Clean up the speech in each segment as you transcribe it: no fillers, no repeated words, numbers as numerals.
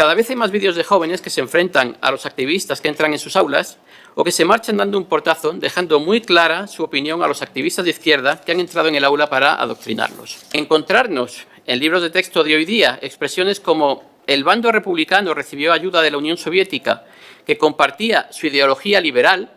Cada vez hay más vídeos de jóvenes que se enfrentan a los activistas que entran en sus aulas o que se marchan dando un portazo, dejando muy clara su opinión a los activistas de izquierda que han entrado en el aula para adoctrinarlos. Encontrarnos en libros de texto de hoy día expresiones como el bando republicano recibió ayuda de la Unión Soviética que compartía su ideología liberal,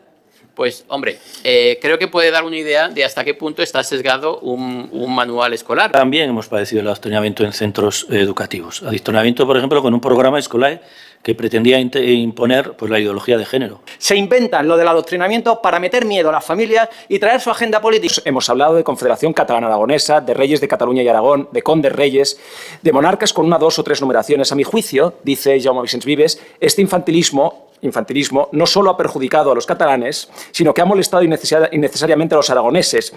pues, hombre, creo que puede dar una idea de hasta qué punto está sesgado un manual escolar. También hemos padecido el adoctrinamiento en centros educativos. Adoctrinamiento, por ejemplo, con un programa escolar que pretendía imponer pues, la ideología de género. Se inventan lo del adoctrinamiento para meter miedo a las familias y traer su agenda política. Hemos hablado de Confederación Catalana-Aragonesa, de reyes de Cataluña y Aragón, de condes reyes, de monarcas con una, dos o tres numeraciones. A mi juicio, dice Jaume Vicens Vives, este infantilismo no solo ha perjudicado a los catalanes, sino que ha molestado innecesariamente a los aragoneses.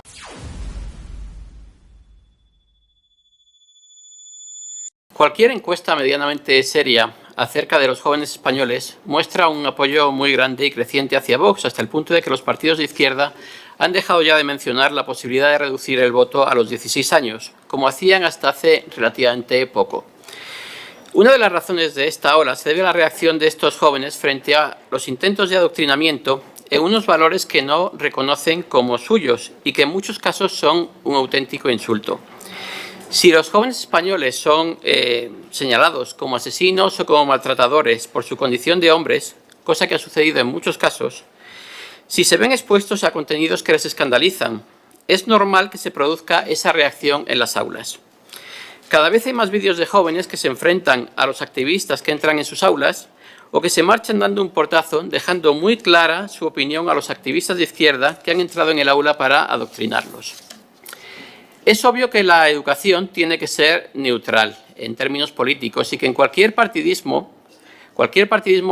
Cualquier encuesta medianamente seria acerca de los jóvenes españoles muestra un apoyo muy grande y creciente hacia Vox, hasta el punto de que los partidos de izquierda han dejado ya de mencionar la posibilidad de reducir el voto a los 16 años, como hacían hasta hace relativamente poco. Una de las razones de esta ola se debe a la reacción de estos jóvenes frente a los intentos de adoctrinamiento en unos valores que no reconocen como suyos y que en muchos casos son un auténtico insulto. Si los jóvenes españoles son señalados como asesinos o como maltratadores por su condición de hombres, cosa que ha sucedido en muchos casos, si se ven expuestos a contenidos que les escandalizan, es normal que se produzca esa reacción en las aulas. Cada vez hay más vídeos de jóvenes que se enfrentan a los activistas que entran en sus aulas o que se marchan dando un portazo, dejando muy clara su opinión a los activistas de izquierda que han entrado en el aula para adoctrinarlos. Es obvio que la educación tiene que ser neutral en términos políticos y que en cualquier partidismo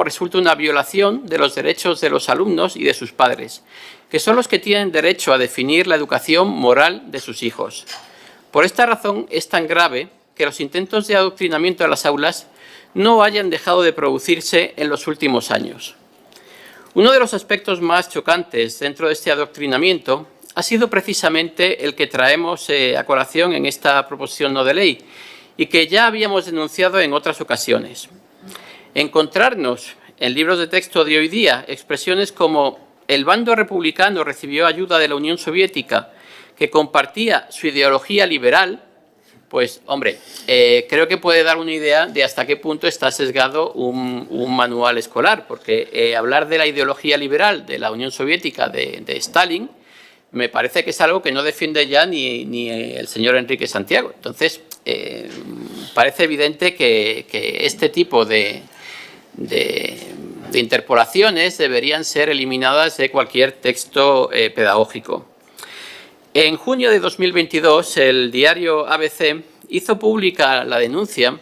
resulta una violación de los derechos de los alumnos y de sus padres, que son los que tienen derecho a definir la educación moral de sus hijos. Por esta razón es tan grave que los intentos de adoctrinamiento en las aulas no hayan dejado de producirse en los últimos años. Uno de los aspectos más chocantes dentro de este adoctrinamiento ha sido precisamente el que traemos a colación en esta proposición no de ley y que ya habíamos denunciado en otras ocasiones. Encontrarnos en libros de texto de hoy día expresiones como el bando republicano recibió ayuda de la Unión Soviética que compartía su ideología liberal, pues, hombre, creo que puede dar una idea de hasta qué punto está sesgado un manual escolar, porque hablar de la ideología liberal de la Unión Soviética de Stalin me parece que es algo que no defiende ya ni el señor Enrique Santiago. Entonces, parece evidente que este tipo de interpolaciones deberían ser eliminadas de cualquier texto pedagógico. En junio de 2022, el diario ABC hizo pública la denuncia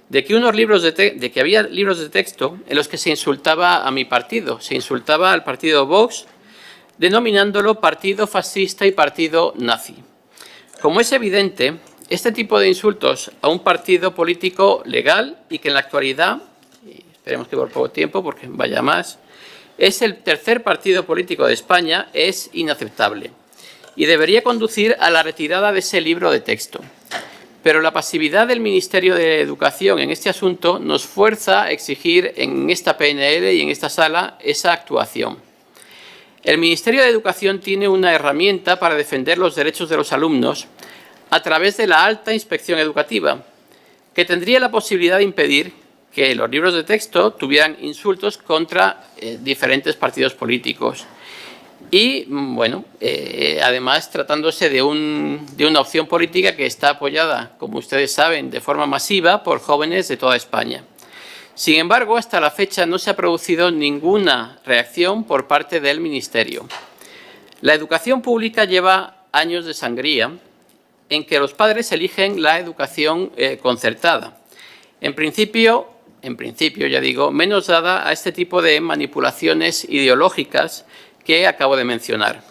de que había libros de texto en los que se insultaba a mi partido, se insultaba al partido Vox, denominándolo partido fascista y partido nazi. Como es evidente, este tipo de insultos a un partido político legal y que en la actualidad, esperemos que por poco tiempo porque vaya más, es el tercer partido político de España, es inaceptable y debería conducir a la retirada de ese libro de texto. Pero la pasividad del Ministerio de Educación en este asunto nos fuerza a exigir en esta PNL y en esta sala esa actuación. El Ministerio de Educación tiene una herramienta para defender los derechos de los alumnos a través de la alta inspección educativa, que tendría la posibilidad de impedir que los libros de texto tuvieran insultos contra diferentes partidos políticos. Y, bueno, además tratándose de una opción política que está apoyada, como ustedes saben, de forma masiva por jóvenes de toda España. Sin embargo, hasta la fecha no se ha producido ninguna reacción por parte del Ministerio. La educación pública lleva años de sangría en que los padres eligen la educación concertada. En principio, ya digo, menos dada a este tipo de manipulaciones ideológicas que acabo de mencionar.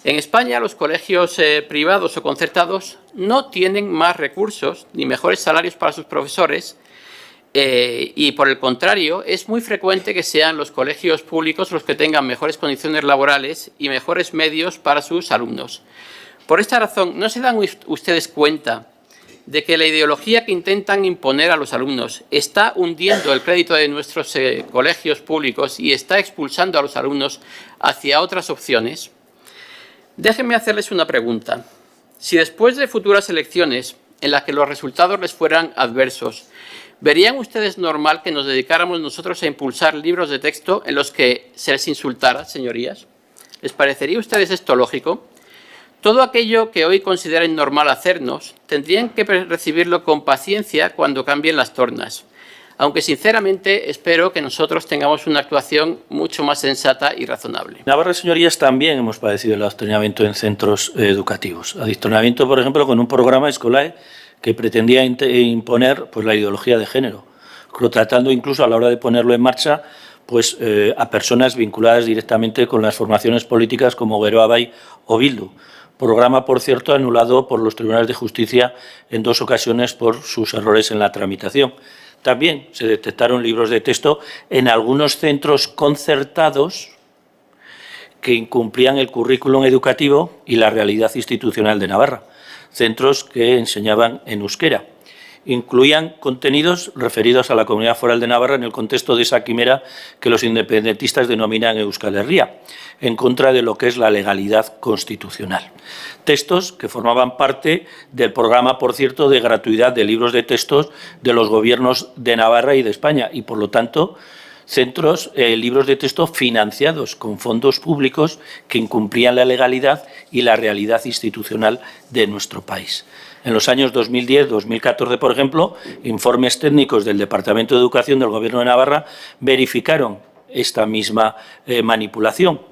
En España, los colegios privados o concertados no tienen más recursos ni mejores salarios para sus profesores y, por el contrario, es muy frecuente que sean los colegios públicos los que tengan mejores condiciones laborales y mejores medios para sus alumnos. Por esta razón, ¿no se dan ustedes cuenta de que la ideología que intentan imponer a los alumnos está hundiendo el crédito de nuestros colegios públicos y está expulsando a los alumnos hacia otras opciones, déjenme hacerles una pregunta. Si después de futuras elecciones en las que los resultados les fueran adversos, ¿verían ustedes normal que nos dedicáramos nosotros a impulsar libros de texto en los que se les insultara, señorías? ¿Les parecería a ustedes esto lógico? Todo aquello que hoy consideren normal hacernos, tendrían que recibirlo con paciencia cuando cambien las tornas, aunque sinceramente espero que nosotros tengamos una actuación mucho más sensata y razonable. En Navarra, señorías, también hemos padecido el adoctrinamiento en centros educativos. Adoctrinamiento, por ejemplo, con un programa escolar que pretendía imponer pues, la ideología de género, tratando incluso a la hora de ponerlo en marcha pues, a personas vinculadas directamente con las formaciones políticas como Geroa Bai o Bildu. Programa, por cierto, anulado por los tribunales de justicia en 2 ocasiones por sus errores en la tramitación. También se detectaron libros de texto en algunos centros concertados que incumplían el currículum educativo y la realidad institucional de Navarra, centros que enseñaban en euskera. Incluían contenidos referidos a la Comunidad Foral de Navarra en el contexto de esa quimera que los independentistas denominan Euskal Herria, en contra de lo que es la legalidad constitucional. Textos que formaban parte del programa, por cierto, de gratuidad de libros de textos de los gobiernos de Navarra y de España y, por lo tanto, libros de texto financiados con fondos públicos que incumplían la legalidad y la realidad institucional de nuestro país. En los años 2010-2014, por ejemplo, informes técnicos del Departamento de Educación del Gobierno de Navarra verificaron esta misma manipulación,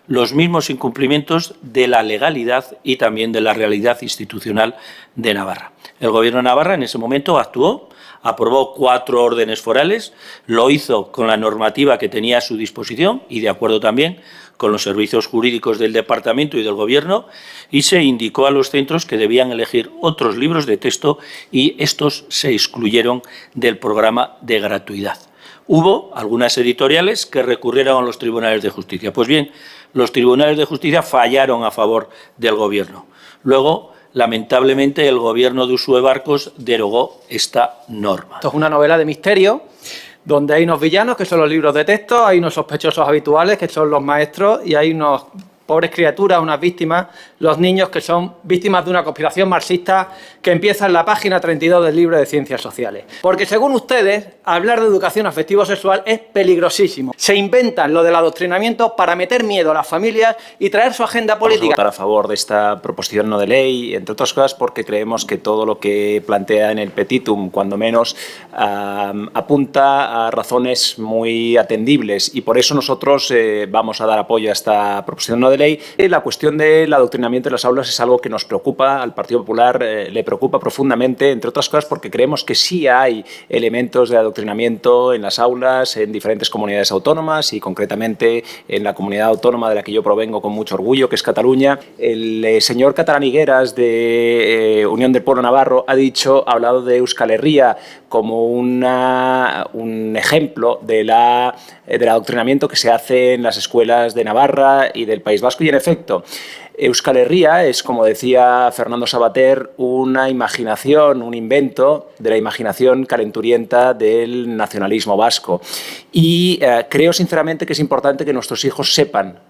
los mismos incumplimientos de la legalidad y también de la realidad institucional de Navarra. El Gobierno de Navarra en ese momento actuó, aprobó 4 órdenes forales, lo hizo con la normativa que tenía a su disposición y de acuerdo también con los servicios jurídicos del Departamento y del Gobierno, y se indicó a los centros que debían elegir otros libros de texto y estos se excluyeron del programa de gratuidad. Hubo algunas editoriales que recurrieron a los tribunales de justicia. Pues bien, los tribunales de justicia fallaron a favor del Gobierno. Luego, lamentablemente, el Gobierno de Uxue Barkos derogó esta norma. Esto es una novela de misterio, donde hay unos villanos, que son los libros de texto, hay unos sospechosos habituales, que son los maestros, y hay unos pobres criaturas, unas víctimas, los niños que son víctimas de una conspiración marxista que empieza en la página 32 del libro de Ciencias Sociales. Porque según ustedes, hablar de educación afectivo-sexual es peligrosísimo. Se inventan lo del adoctrinamiento para meter miedo a las familias y traer su agenda política. Vamos a votar a favor de esta proposición no de ley, entre otras cosas porque creemos que todo lo que plantea en el petitum, cuando menos, apunta a razones muy atendibles y por eso nosotros vamos a dar apoyo a esta proposición no de ley. La cuestión del adoctrinamiento en las aulas es algo que nos preocupa, al Partido Popular le preocupa profundamente, entre otras cosas porque creemos que sí hay elementos de adoctrinamiento en las aulas, en diferentes comunidades autónomas y concretamente en la comunidad autónoma de la que yo provengo con mucho orgullo, que es Cataluña. El señor Catalán Higueras de Unión del Pueblo Navarro ha hablado de Euskal Herria como un ejemplo del adoctrinamiento que se hace en las escuelas de Navarra y del País Vasco y, en efecto, Euskal Herria es, como decía Fernando Savater, una imaginación, un invento de la imaginación calenturienta del nacionalismo vasco. Y creo sinceramente que es importante que nuestros hijos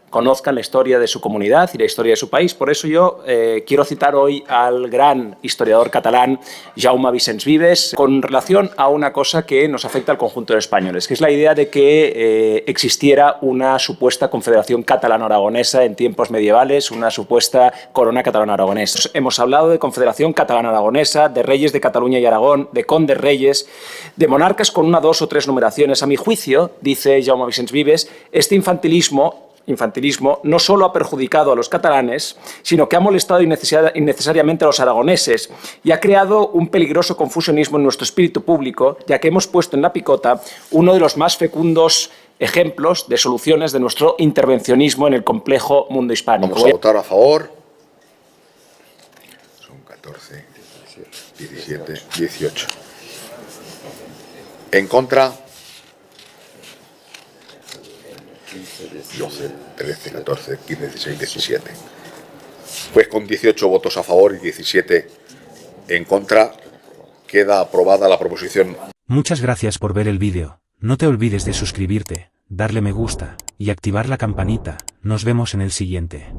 conozcan la historia de su comunidad y la historia de su país. Por eso yo quiero citar hoy al gran historiador catalán Jaume Vicens Vives con relación a una cosa que nos afecta al conjunto de españoles, que es la idea de que existiera una supuesta confederación catalano-aragonesa en tiempos medievales, una supuesta corona catalano-aragonesa. Hemos hablado de confederación catalano-aragonesa, de reyes de Cataluña y Aragón, de condes reyes, de monarcas con 1, 2 o 3 numeraciones. A mi juicio, dice Jaume Vicens Vives, este infantilismo no solo ha perjudicado a los catalanes, sino que ha molestado innecesariamente a los aragoneses y ha creado un peligroso confusionismo en nuestro espíritu público, ya que hemos puesto en la picota uno de los más fecundos ejemplos de soluciones de nuestro intervencionismo en el complejo mundo hispánico. Vamos a votar a favor. Son 14, 17, 18. En contra. 12, 13, 14, 15, 16, 17. Pues con 18 votos a favor y 17 en contra, Queda aprobada la proposición. Muchas gracias por ver el vídeo. No te olvides de suscribirte, darle me gusta y activar la campanita. Nos vemos en el siguiente.